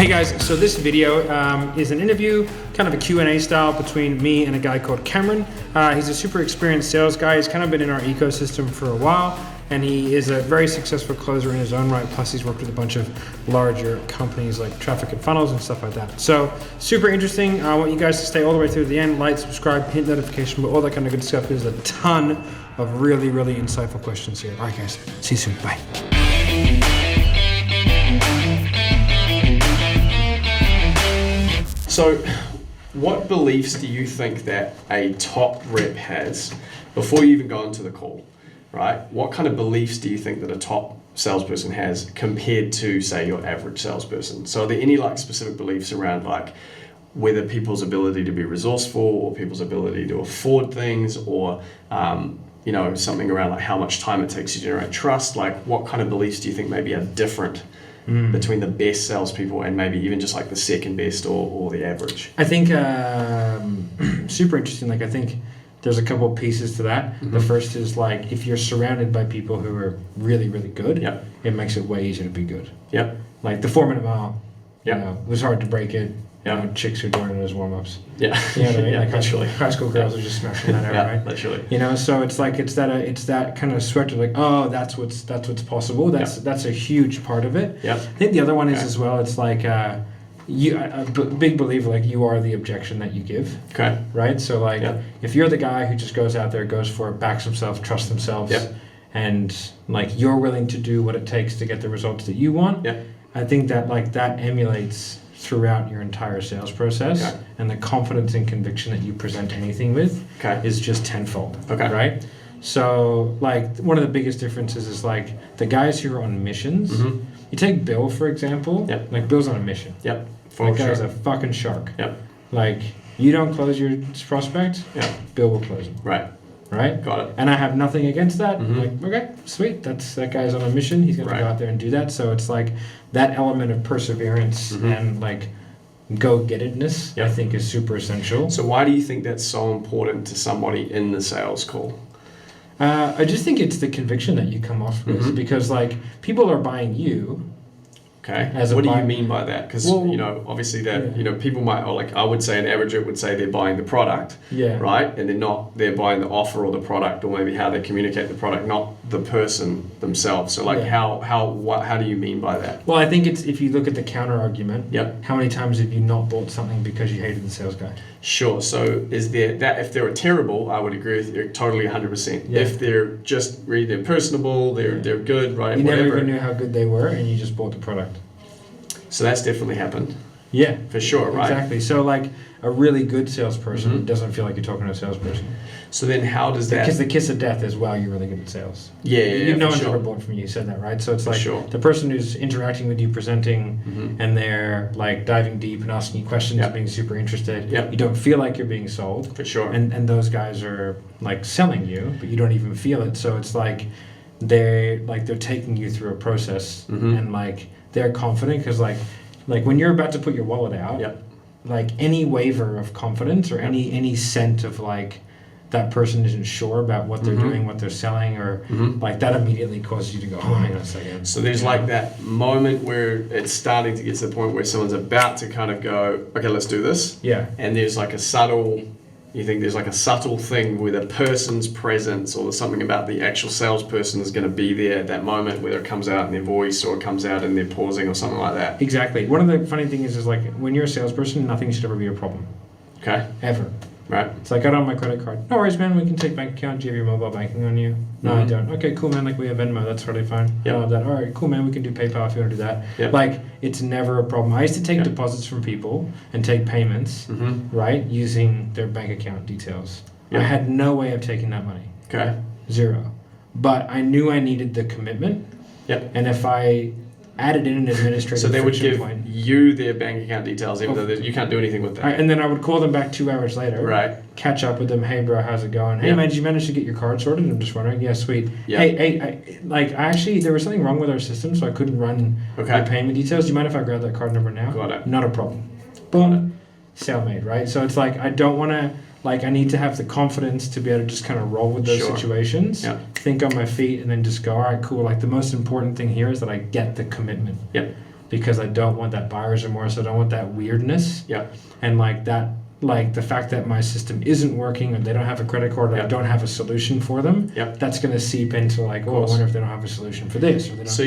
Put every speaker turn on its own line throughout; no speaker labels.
Hey guys, so this video is an interview, kind of a Q&A style between me and a guy called Cameron. He's a super experienced sales guy. He's kind of been in our ecosystem for a while, and he is a very successful closer in his own right. Plus he's worked with a bunch of larger companies like Traffic and Funnels and stuff like that. So super interesting. I want you guys to stay all the way through the end, like, subscribe, hit notification, but all that kind of good stuff. There's a ton of really, really insightful questions here. All right guys, see you soon, bye.
So, what beliefs do you think that a top rep has before you even go into the call, right? What kind of beliefs do you think that a top salesperson has compared to, say, your average salesperson? So, are there any like specific beliefs around like whether people's ability to be resourceful or people's ability to afford things, or something around like how much time it takes you to generate trust? Like, what kind of beliefs do you think maybe are different between the best salespeople and maybe even just like the second best or the average?
I think super interesting. Like, I think there's a couple of pieces to that. The first is like, if you're surrounded by people who are really, really good, it makes it way easier to be good. Like the 4-minute mile, it was hard to break it. Chicks who are doing it as warm-ups. You know what I mean? Like high school girls are just smashing that out, right?
Literally.
So it's like it's that kind of sweat to like, oh, that's what's possible. That's a huge part of it. I think the other one is as well. It's like a big believer, like you are the objection that you give. Right. So like if you're the guy who just goes out there, goes for it, backs himself, trusts themselves, and like you're willing to do what it takes to get the results that you want. I think that like that emulates throughout your entire sales process, and the confidence and conviction that you present anything with is just tenfold. Right? So like one of the biggest differences is like the guys who are on missions. You take Bill, for example. Like Bill's on a mission. That guy's a fucking shark. Like you don't close your prospect, Bill will close him. Right?
Got it.
And I have nothing against that. Like, okay, sweet. That guy's on a mission. He's going to go out there and do that. So it's like that element of perseverance and like go-get-itness, I think, is super essential.
So why do you think that's so important to somebody in the sales call?
I just think it's the conviction that you come off with, because like people are buying you.
What do you mean by that? Because obviously that people might, or like I would say an average would say they're buying the product, right, and they're buying the offer or the product, or maybe how they communicate the product, not the person themselves. So like how do you mean by that?
Well, I think it's, if you look at the counter argument, how many times have you not bought something because you hated the sales guy?
Sure. So is there that, if they're terrible, I would agree with you totally 100%. If they're just really, they're personable, they're good, right?
You never even knew how good they were, and you just bought the product.
So that's definitely happened.
For
sure, right?
Exactly. So like a really good salesperson doesn't feel like you're talking to a salesperson.
So then how does that...
Because the kiss of death is, wow, you're really good at sales. No one's ever bought from you. You said that, right? So it's like the person who's interacting with you, presenting, and they're like diving deep and asking you questions and being super interested. You don't feel like you're being sold.
For sure.
And those guys are like selling you, but you don't even feel it. So it's like they're taking you through a process, and like they're confident, because like when you're about to put your wallet out, like any waver of confidence or any scent of like that person isn't sure about what they're doing, what they're selling, or like that immediately causes you to go, oh, hang on a second.
So there's like that moment where it's starting to get to the point where someone's about to kind of go, okay, let's do this. And there's like a subtle, you think there's like a subtle thing where the person's presence or something about the actual salesperson is going to be there at that moment, whether it comes out in their voice or it comes out in their pausing or something like that.
Exactly. One of the funny things is like when you're a salesperson, nothing should ever be a problem. Ever.
Right.
It's like, I don't have my credit card. No worries, man. We can take bank account. Do you have your mobile banking on you? No, I don't. Okay, cool, man. Like, we have Venmo. That's totally fine. I love that. All right, cool, man. We can do PayPal if you want to do that. Like, it's never a problem. I used to take deposits from people and take payments, right, using their bank account details. I had no way of taking that money. Zero. But I knew I needed the commitment. And if I added in an administrative
so they would give
point,
you their bank account details, even though you can't do anything with that.
And then I would call them back 2 hours later. Catch up with them. Hey, bro, how's it going? Hey, man, did you manage to get your card sorted? I'm just wondering. Yeah, sweet. Hey, actually, there was something wrong with our system, so I couldn't run your payment details. Do you mind if I grab that card number now?
Got it.
Not a problem. Boom. Sale made, right? So it's like, I don't want to, like, I need to have the confidence to be able to just kind of roll with those situations, think on my feet, and then just go, all right, cool. Like, the most important thing here is that I get the commitment. because I don't want that buyer's remorse. I don't want that weirdness.
Yeah.
And like that, like the fact that my system isn't working or they don't have a credit card or I don't have a solution for them, that's going to seep into like, oh, I wonder if they don't have a solution for this. Or they don't.
So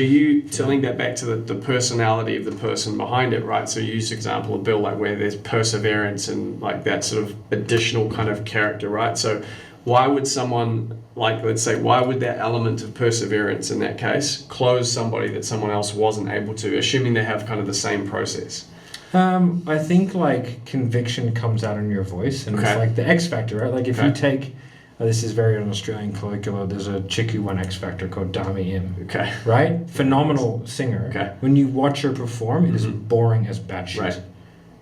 to link that back to the personality of the person behind it, right? So you use the example of Bill, like where there's perseverance and like that sort of additional kind of character, right? So why would someone, like let's say, why would that element of perseverance in that case close somebody that someone else wasn't able to, assuming they have kind of the same process?
I think like conviction comes out in your voice, and it's like the X factor, right? Like if you take, this is very an Australian colloquial. There's a chick who won X Factor called Dami Im.
Okay.
Right? Phenomenal singer. Okay. When you watch her perform, it is boring as batshit.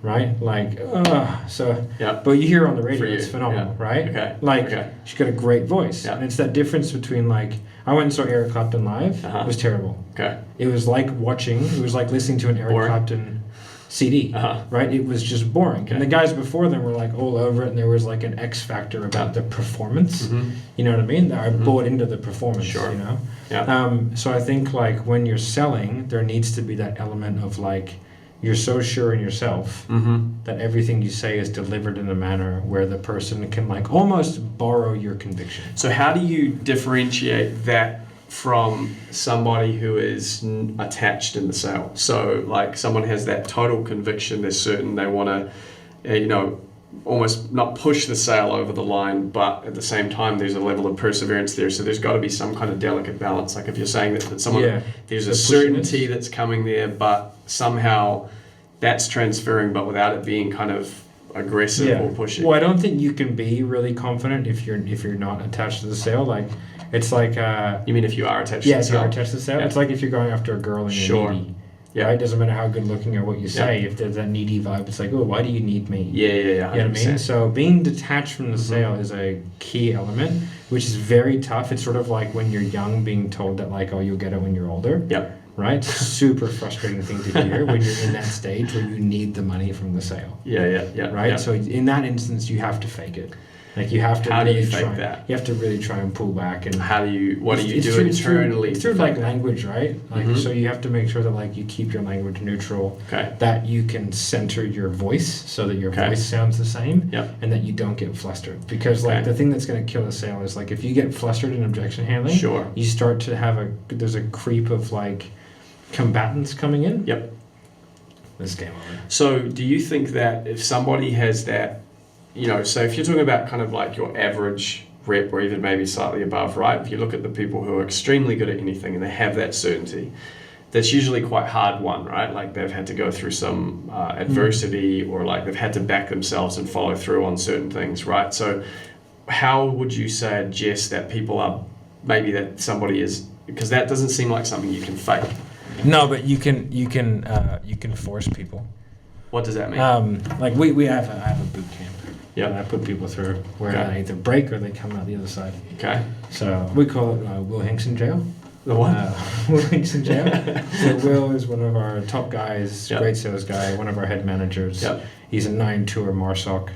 Right? Like, but you hear her on the radio, it's phenomenal, right? Okay. Like, she's got a great voice. And it's that difference between like, I went and saw Eric Clapton live. It was terrible. Okay. It was like listening to an Eric Clapton CD, right? It was just boring. And the guys before them were like all over it, and there was like an X factor about the performance. You know what I mean? I bought into the performance, you know? So I think like when you're selling, there needs to be that element of like, you're so sure in yourself that everything you say is delivered in a manner where the person can like almost borrow your conviction. So
how do you differentiate that from somebody who is attached in the sale? So like someone has that total conviction, they're certain, they want to, almost not push the sale over the line, but at the same time there's a level of perseverance there. So there's got to be some kind of delicate balance. Like if you're saying that someone, there's a certainty that's coming there, but somehow that's transferring, but without it being kind of aggressive or pushing.
Well, I don't think you can be really confident if you're not attached to the sale. Like it's like
you mean if you are attached to the sale?
Yeah, if you are attached to the sale. It's like if you're going after a girl and you're needy. Yeah, right? It doesn't matter how good looking or what you say. If there's that needy vibe, it's like, oh, why do you need me?
Yeah.
You know what I mean? So being detached from the sale is a key element, which is very tough. It's sort of like when you're young being told that like, oh, you'll get it when you're older.
Yep.
Right? Super frustrating thing to hear when you're in that stage where you need the money from the sale.
Yeah.
Right? Yeah. So in that instance, you have to fake it. Like you have to.
How
really
do you fake that?
You have to really try and pull back. And
what do you do internally?
It's through like language, right? Like so, you have to make sure that like you keep your language neutral.
Okay.
That you can center your voice so that your voice sounds the same.
Yep.
And that you don't get flustered, because like the thing that's going to kill a sale is like if you get flustered in objection handling.
Sure.
You start to there's a creep of like combatants coming in.
Yep.
This game over.
So do you think that if somebody has that, so if you're talking about kind of like your average rep or even maybe slightly above, right? If you look at the people who are extremely good at anything and they have that certainty, that's usually quite hard won, right? Like they've had to go through some adversity or like they've had to back themselves and follow through on certain things, right? So how would you suggest that people are, maybe that somebody is, because that doesn't seem like something you can fake.
No, but you can force people.
What does that mean?
Like I have a boot camp. Yeah, I put people through where they either break or they come out the other side.
Okay.
So we call it Will Hinkson Jail.
The what?
Will Hinkson Jail. So Will is one of our top guys, great sales guy, one of our head managers. Yep. He's a 9-tour MARSOC,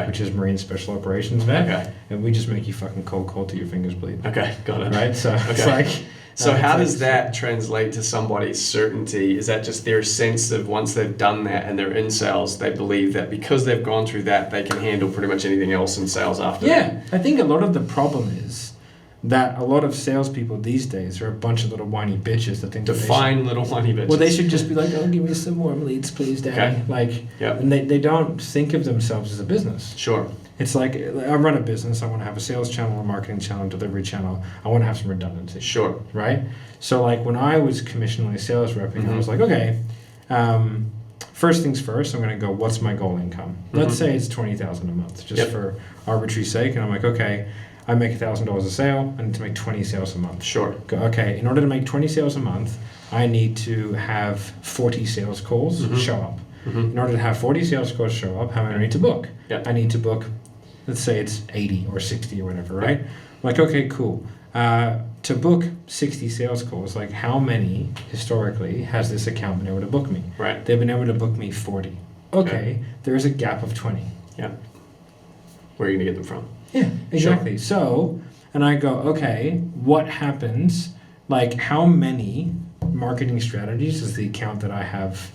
which is Marine Special Operations vet. Okay. And we just make you fucking cold call till your fingers bleed.
Okay, got it.
Right? So it's like...
So how does that translate to somebody's certainty? Is that just their sense of once they've done that and they're in sales, they believe that because they've gone through that, they can handle pretty much anything else in sales after that?
Yeah, I think a lot of the problem is that a lot of salespeople these days are a bunch of little whiny bitches that think
Define little whiny bitches.
Well, they should just be like, oh, give me some more leads, please, Daddy. Okay. Like, and they don't think of themselves as a business.
Sure.
It's like, I run a business, I want to have a sales channel, a marketing channel, a delivery channel. I want to have some redundancy.
Sure.
Right? So like when I was commissionally sales repping, I was like, okay, first things first, I'm going to go, what's my goal income? Let's say it's $20,000 a month, just for arbitrary sake. And I'm like, okay, I make $1,000 a sale, I need to make 20 sales a month.
Sure.
Go, okay, in order to make 20 sales a month, I need to have 40 sales calls show up. In order to have 40 sales calls show up, how many do I need to book? I need to book, let's say it's 80 or 60 or whatever, right? I'm like, okay, cool. To book 60 sales calls, like how many historically has this account been able to book me?
Right.
They've been able to book me 40. Okay, there's a gap of 20.
Yeah. Where are you going to get them from?
Yeah, exactly. Sure. So, and I go, okay, what happens, like how many marketing strategies does the account that I have?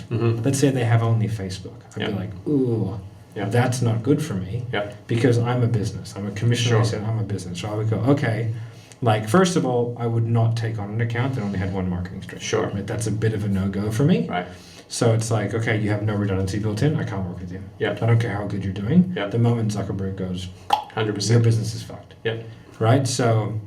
Let's say they have only Facebook. I'd be like, ooh, that's not good for me because I'm a business. I'm a commissioner. Sure. I'm a business. So I would go, okay, like, first of all, I would not take on an account that only had one marketing strategy. Sure. Right? That's a bit of a no-go for me. Right. So it's like, okay, you have no redundancy built in. I can't work with you. I don't care how good you're doing. The moment Zuckerberg goes, 100%, your business is fucked. Right? So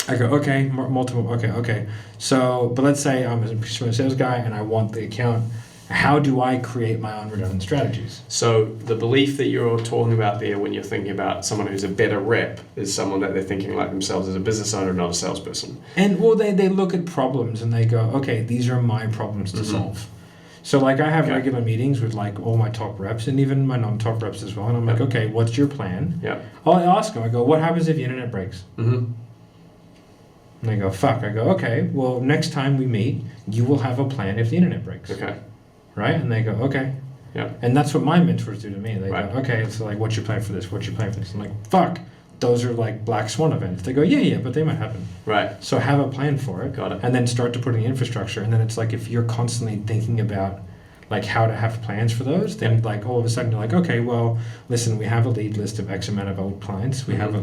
I go, okay, multiple, okay. So, but let's say I'm a sales guy and I want the account. How do I create my own redundant strategies?
So the belief that you're talking about there when you're thinking about someone who's a better rep is someone that they're thinking like themselves as a business owner, not a salesperson.
And well, they look at problems and they go, okay, these are my problems to solve. So like I have regular meetings with like all my top reps and even my non-top reps as well. And I'm like, okay, what's your plan? I'll ask them, I go, what happens if the internet breaks? And they go, fuck. I go, okay, well, next time we meet, you will have a plan if the internet breaks. Right? And they go, okay. And that's what my mentors do to me. They go, okay, it's like, what's your plan for this? What's your plan for this? I'm like, fuck. Those are like black swan events. They go, yeah, but they might happen. Right. So have a plan for it. Got it. And then start to put in the infrastructure. And then it's like, if you're constantly thinking about like how to have plans for those, then like all of a sudden you're like, okay, well, listen, we have a lead list of X amount of old clients. We have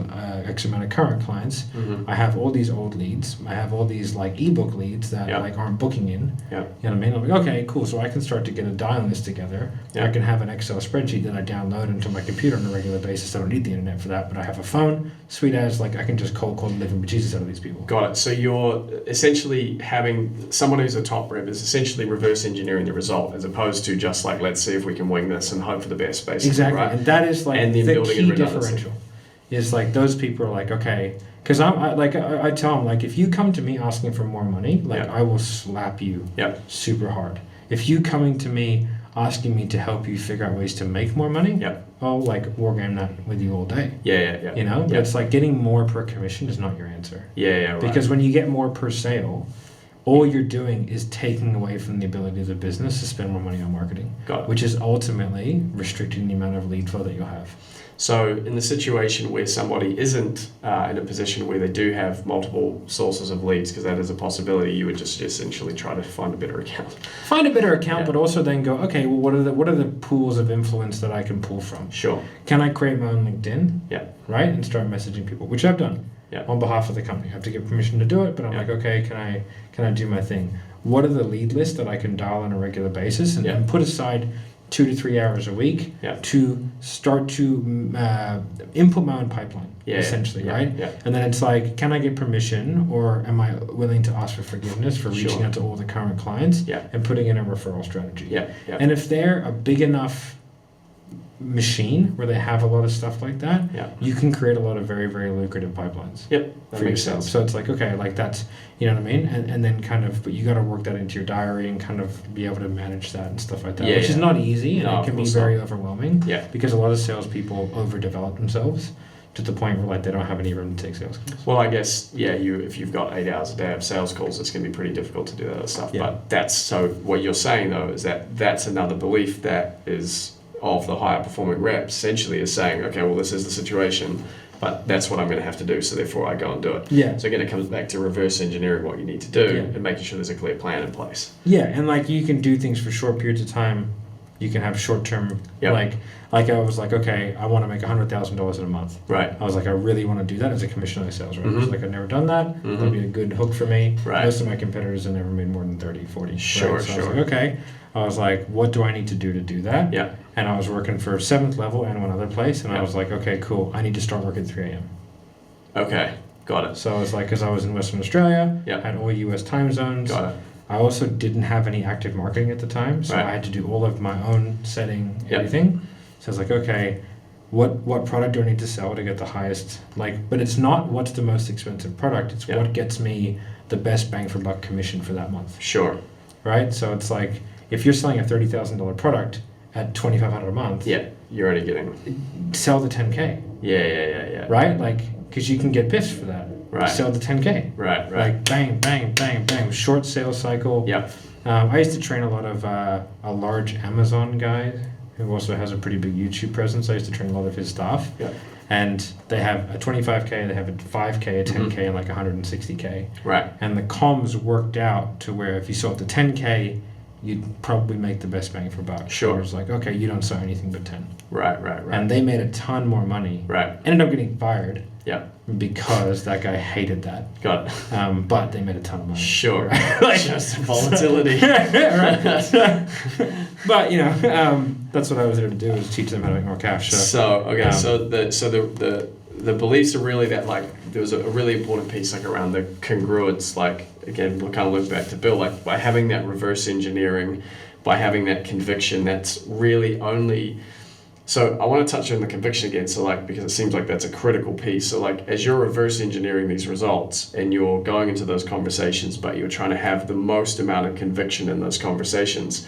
X amount of current clients. I have all these old leads. I have all these like ebook leads that like aren't booking in. You know what I mean? I'm like, okay, cool. So I can start to get a dial list together. I can have an Excel spreadsheet that I download into my computer on a regular basis. I don't need the internet for that, but I have a phone. Sweet as, like I can just cold call and live in Jesus out of these people.
Got it. So you're essentially having someone who's a top rep is essentially reverse engineering the result as opposed to just like, let's see if we can wing this and hope for the best, basically.
Exactly.
Right?
And that is like the key differential. Is like those people are like, okay, because I tell them like, if you come to me asking for more money, like I will slap you super hard. If you coming to me asking me to help you figure out ways to make more money, I'll like war game that with you all day. You know, but it's like getting more per commission is not your answer. Right. Because when you get more per sale, all you're doing is taking away from the ability of the business to spend more money on marketing, which is ultimately restricting the amount of lead flow that you'll have.
So in the situation where somebody isn't in a position where they do have multiple sources of leads, because that is a possibility, you would just essentially try to find a better account.
Find a better account, but also then go, okay, well, what are the pools of influence that I can pull from?
Sure.
Can I create my own LinkedIn? Right? And start messaging people, which I've done. On behalf of the company. I have to get permission to do it, but I'm like, okay, can I do my thing? What are the lead lists that I can dial on a regular basis and put aside 2 to 3 hours a week to start to input my own pipeline, essentially, right? And then it's like, can I get permission or am I willing to ask for forgiveness for reaching out to all the current clients and putting in a referral strategy? And if they're a big enough machine where they have a lot of stuff like that, you can create a lot of very, very lucrative pipelines
that
for
makes
yourself.
sense.
So it's like, okay, like that's, you know what I mean? And then kind of, but you got to work that into your diary and kind of be able to manage that and stuff like that, which is not easy and it can be very overwhelming because a lot of salespeople overdevelop themselves to the point where like they don't have any room to take sales calls.
Well, I guess, if you've got 8 hours a day of sales calls, it's going to be pretty difficult to do that other stuff. But what you're saying though is that's another belief that is of the higher performing reps essentially is saying, okay, well, this is the situation, but that's what I'm going to have to do, so therefore I go and do it. So again, it comes back to reverse engineering what you need to do and making sure there's a clear plan in place.
And like you can do things for short periods of time. You can have short term, like I was like, okay, I want to make $100,000 in a month. Right. I was like, I really want to do that as a commissioner sales rep. I was like, I've never done that. That'd be a good hook for me. Most of my competitors have never made more than 30, 40. So I was like, okay. I was like, what do I need to do that? And I was working for 7th level and one other place, and I was like, okay, cool. I need to start work at 3 a.m.
Okay, got it.
So I was like, because I was in Western Australia, had all U.S. time zones.
Got it.
I also didn't have any active marketing at the time, so I had to do all of my own setting, everything. So I was like, okay, what product do I need to sell to get the highest, but it's not what's the most expensive product, it's what gets me the best bang for buck commission for that month.
Sure.
Right? So it's like, if you're selling a $30,000 product at $2,500 a month,
you're only getting
sell the 10K. Right? Like, because you can get piffs for that. Right. Sell the 10K.
Right.
Like bang, bang, bang, bang. Short sales cycle. I used to train a lot of a large Amazon guy who also has a pretty big YouTube presence. I used to train a lot of his staff. and they have a 25K, they have a 5K, a 10K, and like 160K.
Right.
And the comms worked out to where if you sold the 10K, you'd probably make the best bang for buck.
Sure.
It was like, okay, you don't sell anything but 10.
Right.
And they made a ton more money.
Right.
Ended up getting fired.
Yeah.
Because that guy hated that.
Got it.
But they made a ton of money.
Sure.
Right? Like,
just volatility.
Right. But that's what I was there to do, was teach them how to make more cash.
So the beliefs are really that, like, there was a really important piece, like, around the congruence. Like, again, we'll kind of look back to Bill, like, by having that reverse engineering, by having that conviction, that's really only. So I want to touch on the conviction again, so, like, because it seems like that's a critical piece. So, like, as you're reverse engineering these results and you're going into those conversations, but you're trying to have the most amount of conviction in those conversations,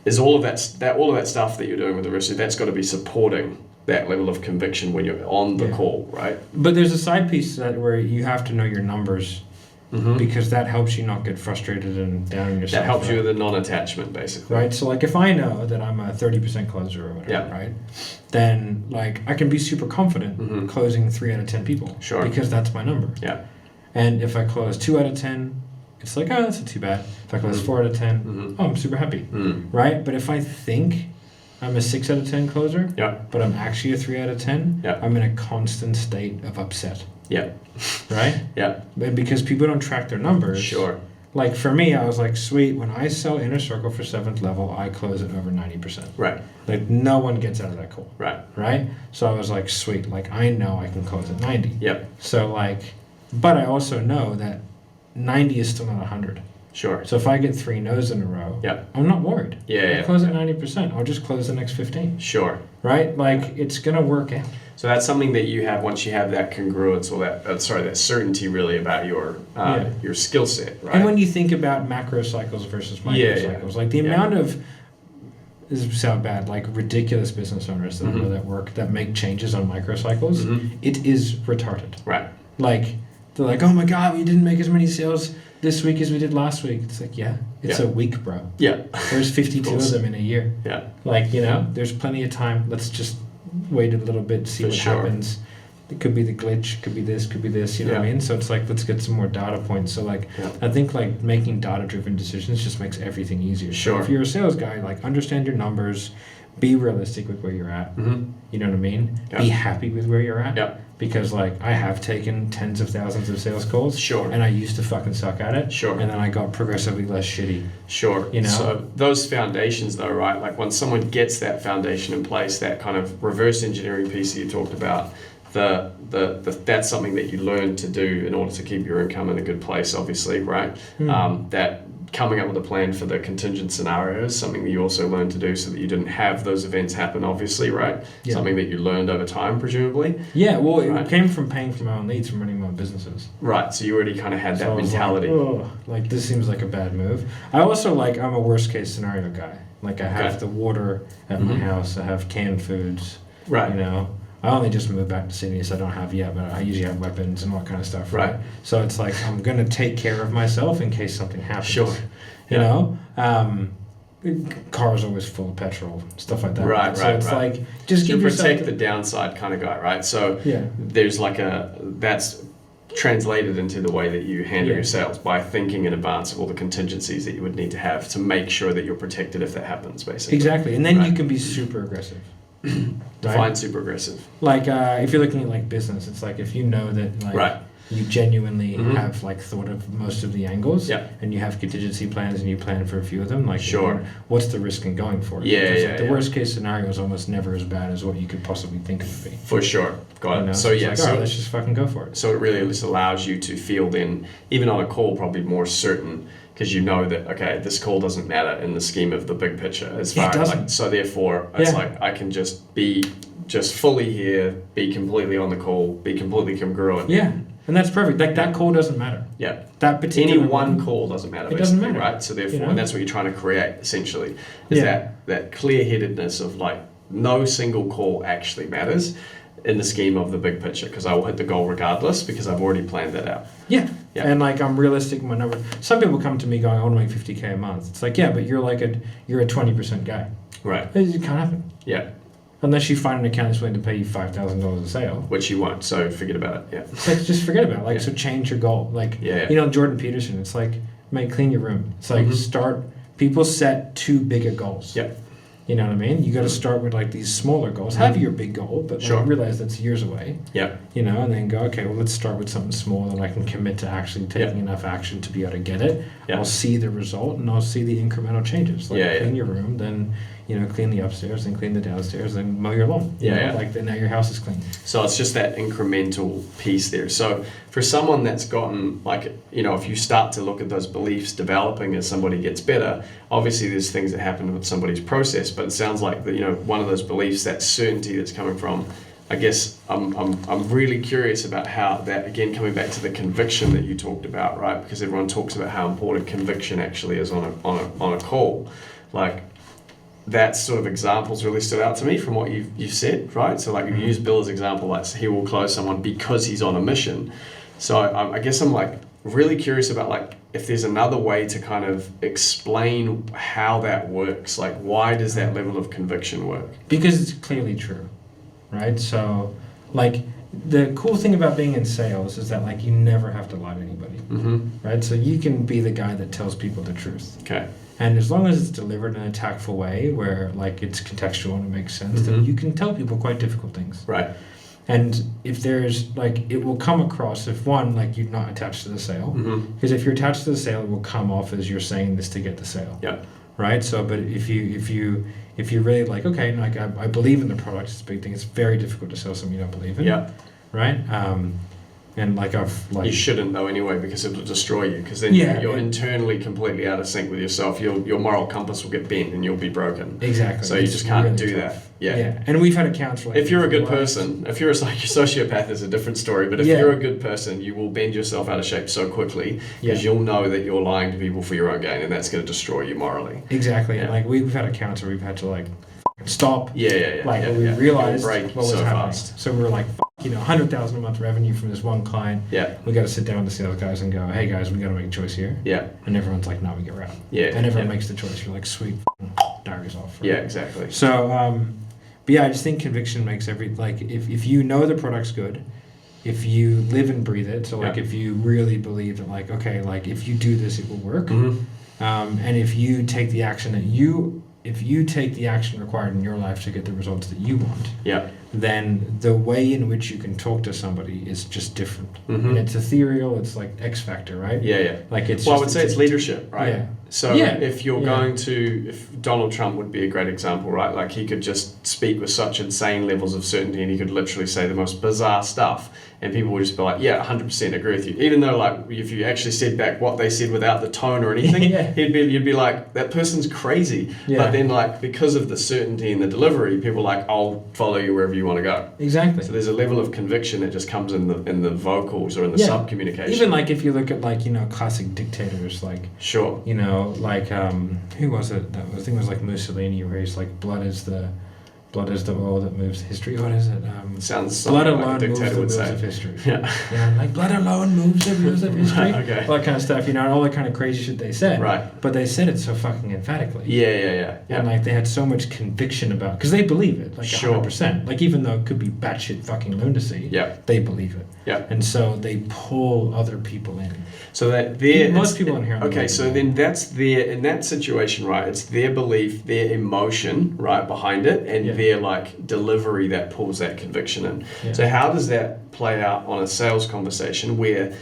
is all of that stuff that you're doing with the reverse, that's got to be supporting that level of conviction when you're on the call, right?
But there's a side piece to that where you have to know your numbers, because that helps you not get frustrated and down on yourself.
That helps you with the non-attachment, basically.
Right? So, like, if I know that I'm a 30% closer or whatever, right? Then, like, I can be super confident closing 3 out of 10 people.
Sure.
Because that's my number.
Yeah.
And if I close 2 out of 10, it's like, oh, that's not too bad. If I close 4 out of 10, oh, I'm super happy. Right? But if I think I'm a 6 out of 10 closer, but I'm actually a 3 out of 10, I'm in a constant state of upset.
Yeah.
Right?
Yeah.
But because people don't track their numbers.
Sure.
Like, for me, I was like, sweet, when I sell Inner Circle for 7th level, I close it over 90%.
Right.
Like, no one gets out of that call.
Right.
Right? So I was like, sweet, like, I know I can close at 90.
Yep.
So, like, but I also know that 90 is still not 100.
Sure.
So if I get 3 no's in a row, I'm not worried.
I
close at 90%. I'll just close the next 15.
Sure.
Right? Like, it's going to work out.
So that's something that you have once you have that congruence, or that certainty really about your skill set, right?
And when you think about macro cycles versus micro cycles, like the amount of, this sound bad, like ridiculous business owners that I know that make changes on micro cycles, it is retarded.
Right.
Like, they're like, oh my God, we didn't make as many sales this week as we did last week. It's like, it's a week, bro.
Yeah.
There's 52 of them in a year.
Yeah.
Like, there's plenty of time. Let's just wait a little bit, see what happens. It could be the glitch, could be this, you know what I mean? So it's like, let's get some more data points. So, like, I think, like, making data-driven decisions just makes everything easier.
Sure.
So if you're a sales guy, like, understand your numbers, be realistic with where you're at. You know what I mean? Be happy with where you're at. Because, like, I have taken tens of thousands of sales calls.
Sure.
And I used to fucking suck at it.
Sure.
And then I got progressively less shitty.
Sure. So those foundations, though, right? Like, when someone gets that foundation in place, that kind of reverse engineering piece that you talked about, that's something that you learn to do in order to keep your income in a good place, obviously, right? That coming up with a plan for the contingent scenarios, something that you also learned to do so that you didn't have those events happen, obviously, right? Something that you learned over time, presumably.
Yeah, well, it came from paying for my own leads from running my own businesses.
Right, so you already kind of had that mentality.
Like, this seems like a bad move. I also, like, I'm a worst case scenario guy. Like, I have the water at my house, I have canned foods,
right?
I only just moved back to Sydney, so I don't have yet, but I usually have weapons and all that kind of stuff. Right. So it's like, I'm going to take care of myself in case something happens.
Sure.
You know? Car's always full of petrol, stuff like that.
Right,
so it's like, just give yourself...
protect the downside kind of guy, right? So there's like that's translated into the way that you handle your sales by thinking in advance of all the contingencies that you would need to have to make sure that you're protected if that happens, basically.
Exactly. And then you can be super aggressive.
Define super aggressive.
Like, if you're looking at, like, business, it's like, if you know that, like, you genuinely have, like, thought of most of the angles, and you have contingency plans and you plan for a few of them, like, what's the risk in going for it? The worst case scenario is almost never as bad as what you could possibly think it would be.
For sure. Got it. So,
like, so let's just fucking go for it.
So it really just allows you to feel then, even on a call, probably more certain, because you know that, okay, this call doesn't matter in the scheme of the big picture as far as, like, so therefore it's like I can just be fully here, be completely on the call, be completely congruent.
Yeah. And that's perfect. Like, that call doesn't matter.
Yeah.
That particular
any one call doesn't matter.
It doesn't matter,
right? So therefore, and that's what you're trying to create essentially, is that clear-headedness of, like, no single call actually matters in the scheme of the big picture, because I will hit the goal regardless because I've already planned that out.
Yeah. And, like, I'm realistic in my number. Some people come to me going, I want to make 50K a month. It's like, yeah, but you're a 20% guy.
Right.
It can't happen.
Yeah.
unless you find an account that's willing to pay you $5,000 a sale,
which you won't. So forget about it. Yeah.
Like just forget about it. Like so, change your goal. Like Jordan Peterson. It's like, mate, clean your room. It's like start. People set too big a goals.
Yep.
You know what I mean? You got to start with like these smaller goals. Have your big goal, but like, realize that's years away.
Yeah.
You know, and then go, okay, well, let's start with something small that I can commit to actually taking enough action to be able to get it. Yep. I'll see the result and I'll see the incremental changes. Like clean your room, then clean the upstairs, then clean the downstairs, then mow your lawn. You know? Like then now your house is clean.
So it's just that incremental piece there. So for someone that's gotten like, if you start to look at those beliefs developing as somebody gets better, obviously there's things that happen with somebody's process, but it sounds like that, one of those beliefs, that certainty that's coming from, I guess I'm really curious about how that, again, coming back to the conviction that you talked about, right? Because everyone talks about how important conviction actually is on a call. Like, that sort of examples really stood out to me from what you've said, right? So like you use Bill as example, like he will close someone because he's on a mission. So I guess I'm like really curious about like if there's another way to kind of explain how that works. Like why does that level of conviction work?
Because it's clearly true, right? So like the cool thing about being in sales is that like you never have to lie to anybody, right? So you can be the guy that tells people the truth.
Okay.
And as long as it's delivered in a tactful way where like it's contextual and it makes sense, then you can tell people quite difficult things.
Right.
And if there's like, it will come across if one, like you're not attached to the sale, because if you're attached to the sale, it will come off as you're saying this to get the sale.
Yeah.
Right. So, but if you're really like, okay, like I believe in the product, it's a big thing. It's very difficult to sell something you don't believe in.
Yeah.
Right. And
you shouldn't though anyway, because it'll destroy you, because then you're internally completely out of sync with yourself. Your moral compass will get bent and you'll be broken.
Exactly.
So you just can't really do that.
Yeah. And we've had accounts like,
if you're a good person, if you're a sociopath is a different story, but if you're a good person, you will bend yourself out of shape so quickly because you'll know that you're lying to people for your own gain, and that's going to destroy you morally.
Exactly. And like we've had accounts where we've had to like stop.
We realized
what was happening. Fast. So we were like, $100,000 a month revenue from this one client.
Yeah.
We got to sit down with the sales guys and go, hey guys, we got to make a choice here.
Yeah.
And everyone's like, no, we get rid of it.
Yeah.
And everyone makes the choice. You're like, sweet, diary's off. Right?
Yeah, exactly.
So, but yeah, I just think conviction makes if you know the product's good, if you live and breathe it, so like if you really believe that like, okay, like if you do this, it will work. And if you take the action required in your life to get the results that you want, then the way in which you can talk to somebody is just different. And it's ethereal, it's like X Factor, right? Like it's
I would say it's leadership, right?
Yeah.
So if you're going to, if Donald Trump would be a great example, right? Like he could just speak with such insane levels of certainty and he could literally say the most bizarre stuff and people would just be like, yeah, 100% agree with you. Even though like if you actually said back what they said without the tone or anything, you'd be like, that person's crazy. But then like because of the certainty in the delivery, people are like, I'll follow you wherever you want to go.
Exactly.
So there's a level of conviction that just comes in the vocals or in the sub-communication.
Even like if you look at like, classic dictators, like like who was it? I think it was like Mussolini, where he's like, blood is the oil that moves history. What is it?
Sounds
blood
like
alone
a
moves the
dictator would
wheels
say.
of history.
Yeah.
Blood alone moves the wheels of history.
Okay.
All that kind of stuff, all that kind of crazy shit they said.
Right.
But they said it so fucking emphatically.
Yeah.
And like they had so much conviction about, because they believe it, like 100%. Like even though it could be batshit fucking lunacy, they believe it.
Yeah.
And so they pull other people in.
So that
most people in here.
Okay, so then that's in that situation, right? It's their belief, their emotion, right, behind it, and their like delivery that pulls that conviction in. Yeah. So how does that play out on a sales conversation where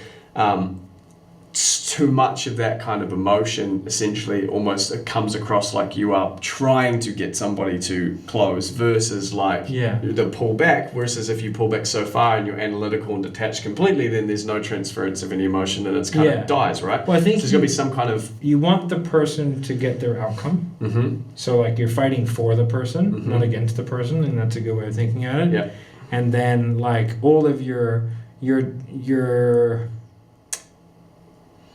too much of that kind of emotion essentially almost comes across like you are trying to get somebody to close versus like the pull back, versus if you pull back so far and you're analytical and detached completely, then there's no transference of any emotion and it's kind of dies, right?
Well, I think
there's going to be some kind of...
You want the person to get their outcome. So like you're fighting for the person, not against the person, and that's a good way of thinking at it.
Yeah.
And then like all of your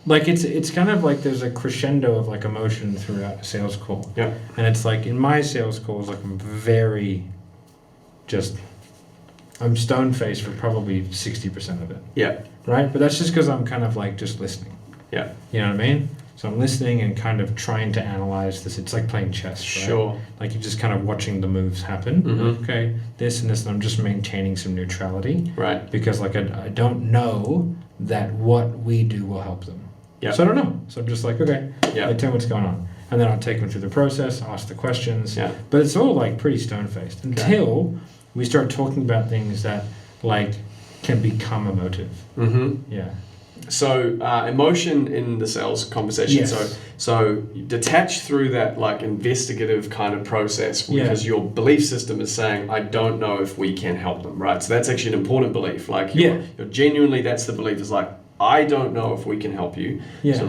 like it's kind of like there's a crescendo of like emotion throughout a sales call.
Yeah.
And it's like in my sales calls, like I'm stone faced for probably 60% of it.
Yeah.
Right? But that's just because I'm kind of like just listening.
Yeah.
You know what I mean? So I'm listening and kind of trying to analyze this. It's like playing chess, right?
Sure.
Like you're just kind of watching the moves happen. Okay, this and this, and I'm just maintaining some neutrality.
Right.
Because like I don't know that what we do will help them.
Yep.
So I don't know. So I'm just like, okay,
Yep.
tell me what's going on. And then I'll take them through the process, ask the questions.
Yeah.
But it's all like pretty stone-faced until we start talking about things that like can become emotive. Yeah.
So emotion in the sales conversation.
Yes.
So detach through that like investigative kind of process because your belief system is saying, I don't know if we can help them, right? So that's actually an important belief. Like you're genuinely, that's the belief is like, I don't know if we can help you.
Yeah.
So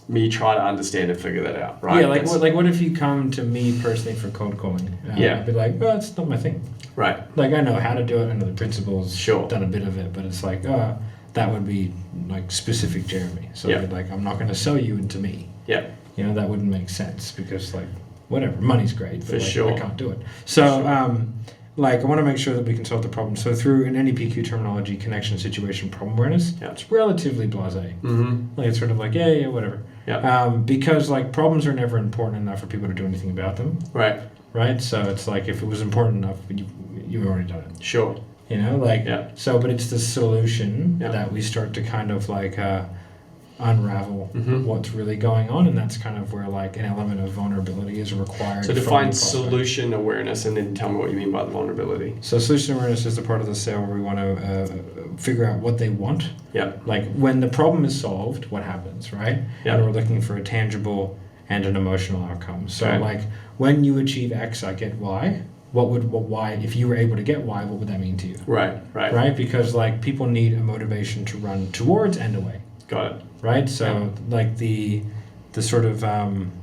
me try to understand and figure that out, right?
Yeah, what if you come to me personally for cold calling? I'd be like, oh, it's not my thing.
Right.
Like I know how to do it, I know the principles,
Sure.
done a bit of it, but it's like, that would be like specific Jeremy. So I'd be like, I'm not going to sell you into me.
Yeah.
You know, that wouldn't make sense because like, whatever, money's great, but
For sure.
I can't do it. So, like I want to make sure that we can solve the problem. So through an NEPQ terminology, connection, situation, problem awareness, it's relatively blasé. Like it's sort of like, yeah, whatever.
Yeah.
Because like problems are never important enough for people to do anything about them.
Right.
Right. So it's like if it was important enough, you've already done it.
Sure.
You know, like so, but it's the solution that we start to kind of like unravel what's really going on, and that's kind of where like an element of vulnerability is required.
So define solution awareness and then tell me what you mean by the vulnerability.
So solution awareness is the part of the sale where we want to figure out what they want.
Yeah. Like
when the problem is solved, what happens, right?
Yeah.
And we're looking for a tangible and an emotional outcome. So like when you achieve X, I get Y. Y, if you were able to get Y, what would that mean to you? Right? Because like people need a motivation to run towards and away. Got it. Right? So like the sort of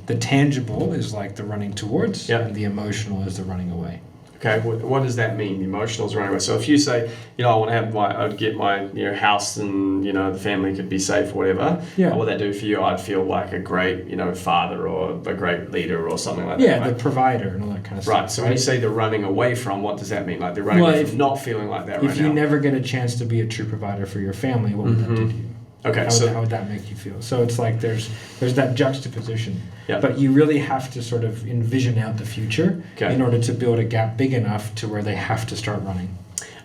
the tangible is like the running towards and the emotional is the running away.
Okay, what does that mean? The emotional is running away. So if you say, I want to have I'd get my house and the family could be safe or whatever. Yeah. What would that do for you? I'd feel like a great father or a great leader or something like that.
Yeah, the provider and all that kind of stuff.
Right. So when you say they're running away from, what does that mean? Like they're running away from not feeling like that right now.
If you never get a chance to be a true provider for your family, what would that do to you?
Okay,
how would that make you feel? So it's like there's that juxtaposition, but you really have to sort of envision out the future in order to build a gap big enough to where they have to start running.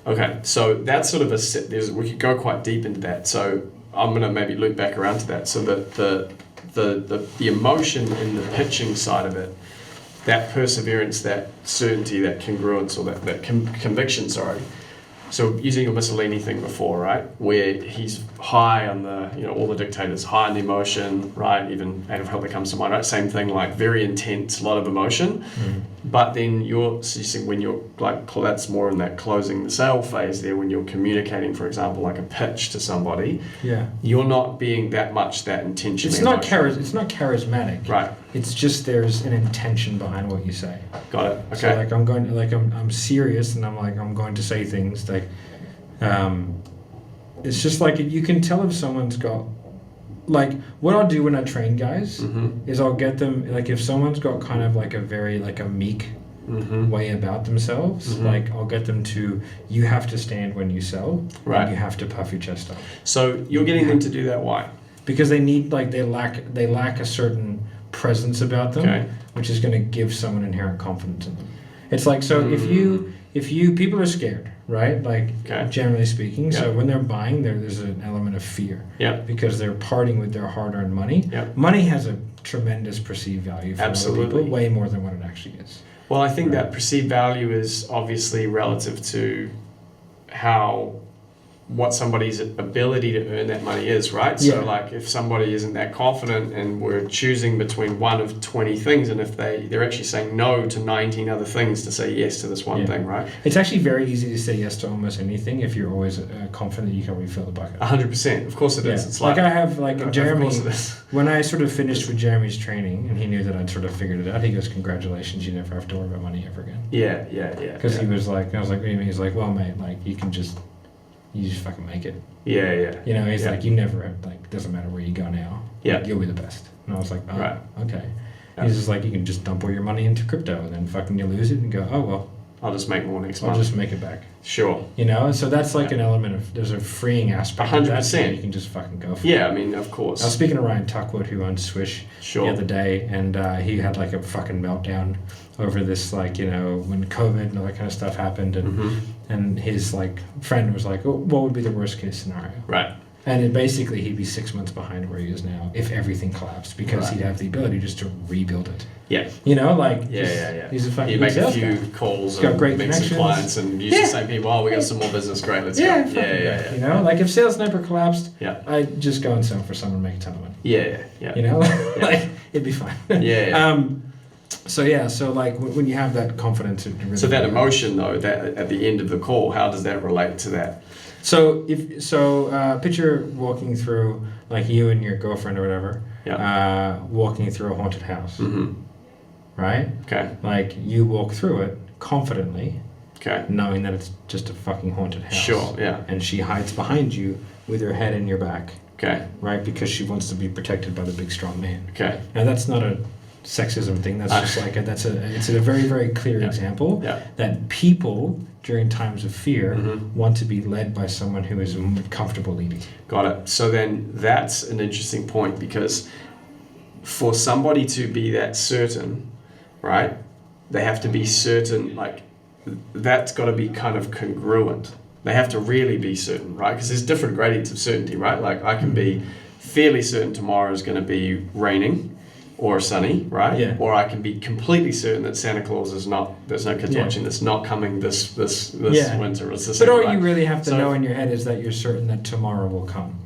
Okay, so that's sort of we could go quite deep into that. So I'm going to maybe loop back around to that. So the emotion in the pitching side of it, that perseverance, that certainty, that congruence, or that conviction, sorry. So using your Mussolini thing before, right, where he's high on the, all the dictators, high on the emotion, right, even Adolf Hitler comes to mind, right, same thing, like very intense, a lot of emotion, but then when you're like, that's more in that closing the sale phase there, when you're communicating, for example, like a pitch to somebody, you're not being that intentionally
It's not charismatic.
Right.
It's just there's an intention behind what you say.
Got it. Okay.
So like I'm serious and I'm going to say things like it's just like you can tell if someone's got like what I'll do when I train guys is I'll get them like if someone's got kind of like a very like a meek way about themselves, like I'll get them to you have to stand when you sell, and you have to puff your chest up.
So you're getting them to do that. Why?
Because they need they lack a certain presence about them, which is going to give someone inherent confidence in them. It's like if you people are scared, right? Like generally speaking. So when they're buying, there's an element of fear. Because they're parting with their hard-earned money. Money has a tremendous perceived value for a lot of people, way more than what it actually is.
Well, I think that perceived value is obviously relative to what somebody's ability to earn that money is, right? So like if somebody isn't that confident and we're choosing between one of 20 things, and if they're actually saying no to 19 other things to say yes to this one thing, right?
It's actually very easy to say yes to almost anything if you're always confident you can refill the bucket.
100%. Of course it is. It's
like I have Jeremy, when I sort of finished with Jeremy's training and he knew that I'd sort of figured it out, he goes, congratulations, you never have to worry about money ever again.
Yeah.
Because he was like, I was like, what do you mean? He's like, well, mate, like you just fucking make it.
Yeah.
He's like, you never have, like, doesn't matter where you go now. Like, you'll be the best. And I was like, oh, okay. He's just like, you can just dump all your money into crypto and then fucking you lose it and go, oh, well,
I'll just make more next
I'll
month.
just make it back.
Sure.
You know, so that's like an element of, there's a freeing aspect
100%.
of that, so you can just fucking go for it.
Yeah, I mean, of course.
I was speaking to Ryan Tuckwood, who owns Swish, the other day, and he had like a fucking meltdown over this, like, you know, when COVID and all that kind of stuff happened, and and his like friend was like, oh, what would be the worst case scenario?
Right.
And basically he'd be 6 months behind where he is now if everything collapsed, because he'd have the ability just to rebuild it.
Yeah.
You know, like,
yeah.
He's a fucking
You make a few
guy.
calls
Got
and
great
make some
connections.
clients and use the same people. Oh, we got some more business. Great, let's go. Yeah.
You know, like if Sales Sniper collapsed,
Yeah.
I'd just go and sell for someone and make a ton of money.
Yeah.
You know, like it'd be fine. So like when you have that confidence, it really.
So that emotion though, that at the end of the call, how does that relate to that?
So picture walking through, like you and your girlfriend or whatever, walking through a haunted house, right?
Okay.
Like you walk through it confidently, knowing that it's just a fucking haunted house.
Sure. Yeah.
And she hides behind you with her head in your back.
Okay.
Right, because she wants to be protected by the big strong man.
Okay.
Now that's not a sexism thing. That's just like it's a very, very clear example that people during times of fear want to be led by someone who is comfortable leading.
Got it. So then that's an interesting point, because for somebody to be that certain, right, they have to be certain, like that's got to be kind of congruent. They have to really be certain, right? Because there's different gradients of certainty, right? Like I can be fairly certain tomorrow is going to be raining or sunny, right?
Yeah.
Or I can be completely certain that Santa Claus is not, there's no kids watching this, not coming this winter. Or this
but all
right?
you really have to know in your head is that you're certain that tomorrow will come.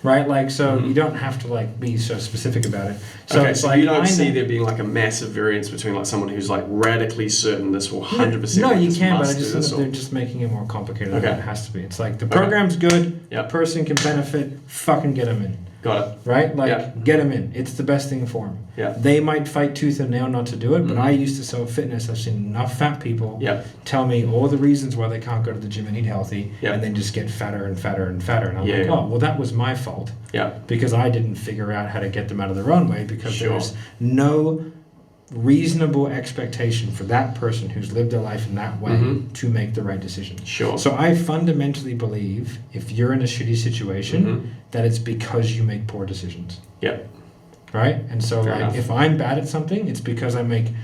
Right? Like, so you don't have to like be so specific about it. So
okay,
it's
so
like,
you don't see there being like a massive variance between like someone who's like radically certain this will 100%.
No,
like,
you can, but I just
think
think they're just making it more complicated than it has to be. It's like the
Okay.
program's good,
Yep.
the person can benefit, fucking get them in.
Got it.
Right? Like, get them in. It's the best thing for them.
Yeah.
They might fight tooth and nail not to do it, but I used to sell fitness. I've seen enough fat people tell me all the reasons why they can't go to the gym and eat healthy, and then just get fatter and fatter and fatter. And I'm like, oh, well, that was my fault.
Yeah.
Because I didn't figure out how to get them out of their own way, because there's no reasonable expectation for that person who's lived their life in that way to make the right decision.
Sure.
So I fundamentally believe if you're in a shitty situation, that it's because you make poor decisions.
Yep.
Right? And so
Fair
like
enough.
if I'm bad at something, it's because I make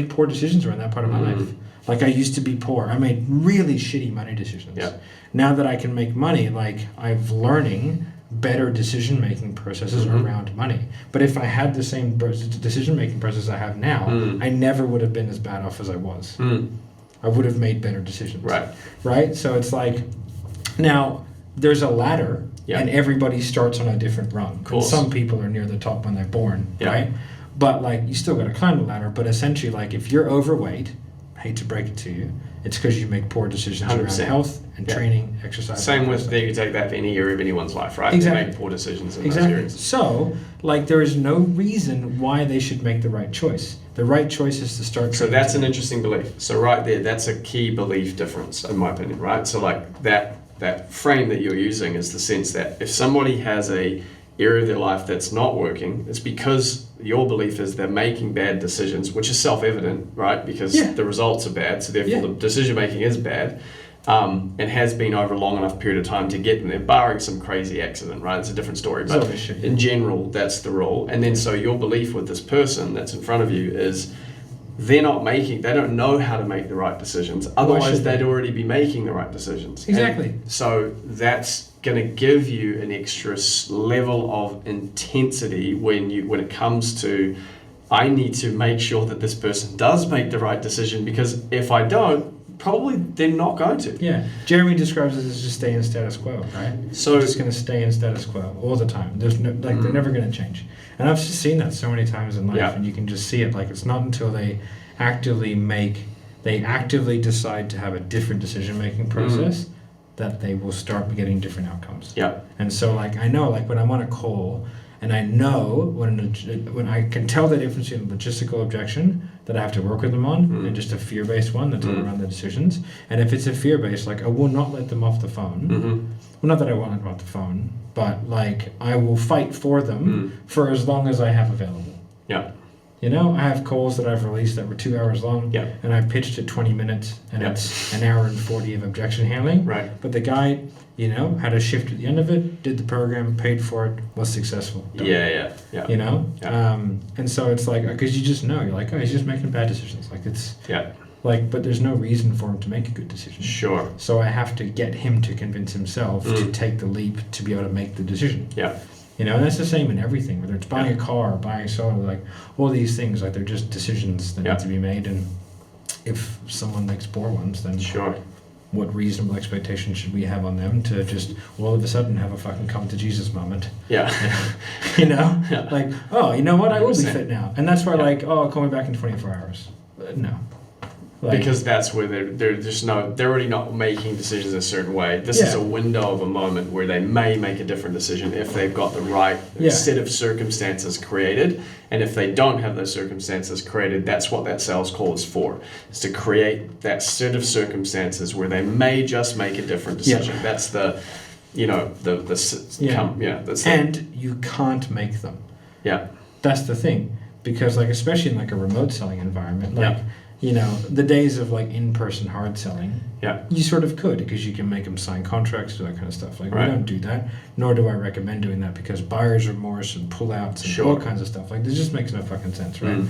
poor decisions around that part of my life. Like I used to be poor. I made really shitty money decisions.
Yep.
Now that I can make money, like I'm learning better decision-making processes around money. But if I had the same decision-making process I have now, I never would have been as bad off as I was. I would have made better decisions. Right? So it's like, now there's a ladder, and everybody starts on a different rung. And some people are near the top when they're born, right? But like, you still got to climb the ladder. But essentially, like, if you're overweight, I hate to break it to you, it's because you make poor decisions
100%.
around health and training, exercise.
Same with, you take that for any area of anyone's life, right?
Exactly.
They make poor decisions in those areas.
So, like, there is no reason why they should make the right choice. The right choice is to start.
So that's an interesting belief. So right there, that's a key belief difference, in my opinion, right? So like that frame that you're using is the sense that if somebody has a area of their life that's not working, it's because your belief is they're making bad decisions, which is self-evident, right? Because the results are bad, so therefore the decision-making is bad, and has been over a long enough period of time to get them there, barring some crazy accident, right? It's a different story, but in general, that's the rule. And then so your belief with this person that's in front of you is they don't know how to make the right decisions. Otherwise, they'd already be making the right decisions.
Exactly.
And so that's going to give you an extra level of intensity when it comes to, I need to make sure that this person does make the right decision, because if I don't, probably they're not going to.
Yeah. Jeremy describes it as just stay in status quo, right? So they're just going to stay in status quo all the time. There's no, they're never going to change. And I've just seen that so many times in life, and you can just see it. Like, it's not until they actively decide to have a different decision-making process that they will start getting different outcomes.
Yeah.
And so, like, I know, like, when I'm on a call, and I know when I can tell the difference between a logistical objection that I have to work with them on and just a fear-based one that's all around the decisions. And if it's a fear-based, like, I will not let them off the phone. Well, not that I won't let them off the phone, but like, I will fight for them for as long as I have available.
Yeah.
You know, I have calls that I've released that were 2 hours long, and I pitched it 20 minutes, and it's an hour and 40 of objection handling.
Right.
But the guy, you know, had a shift at the end of it, did the program, paid for it, was successful.
Yeah.
You know? And so it's like, because you just know, you're like, oh, he's just making bad decisions. Like, it's... Like, but there's no reason for him to make a good decision.
Sure.
So I have to get him to convince himself to take the leap to be able to make the decision.
Yeah.
You know, and that's the same in everything, whether it's buying a car or buying solar, like all these things, like they're just decisions that need to be made. And if someone makes poor ones, then what reasonable expectation should we have on them to just all of a sudden have a fucking come to Jesus moment?
Yeah.
You know? Like, oh, you know what? I will be fit now. And that's why, like, oh, call me back in 24 hours. No. Like,
because that's where they're already not making decisions a certain way. This is a window of a moment where they may make a different decision if they've got the right set of circumstances created. And if they don't have those circumstances created, that's what that sales call is for. Is to create that set of circumstances where they may just make a different decision. That's the, you know,
and you can't make them.
Yeah.
That's the thing. Because, like, especially in like a remote selling environment, like, you know, the days of like in-person hard selling, you sort of could, because you can make them sign contracts, do that kind of stuff. Like, we don't do that, nor do I recommend doing that, because buyer's remorse and pullouts and all kinds of stuff. Like, this just makes no fucking sense, right?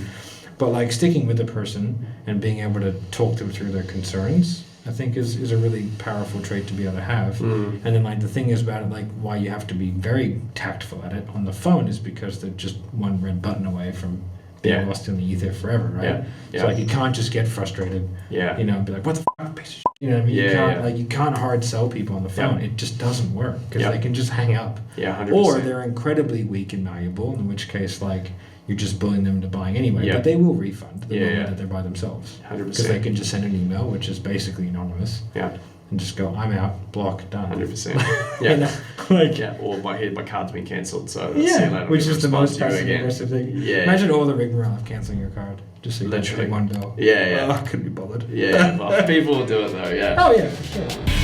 But like sticking with the person and being able to talk them through their concerns, I think is a really powerful trait to be able to have. And then like the thing is about it, like why you have to be very tactful at it on the phone is because they're just one red button away from being lost in the ether forever, right? So like you can't just get frustrated, you know, and be like, what the fuck, piece of shit? You know what I mean? You can't like, you can't hard sell people on the phone. It just doesn't work because they can just hang up.
100%.
Or they're incredibly weak and malleable, in which case like you're just bullying them into buying anyway. But they will refund the moment that they're by themselves.
100%.
Because they can just send an email, which is basically anonymous. And just go, I'm out, block, done.
100%.
You know, like,
or my card's been cancelled, so
which is the most passive aggressive thing. Imagine all the rigmarole of cancelling your card just so you can pay one bill.
I
couldn't be bothered.
Well, people will do it though.
Oh yeah, for sure.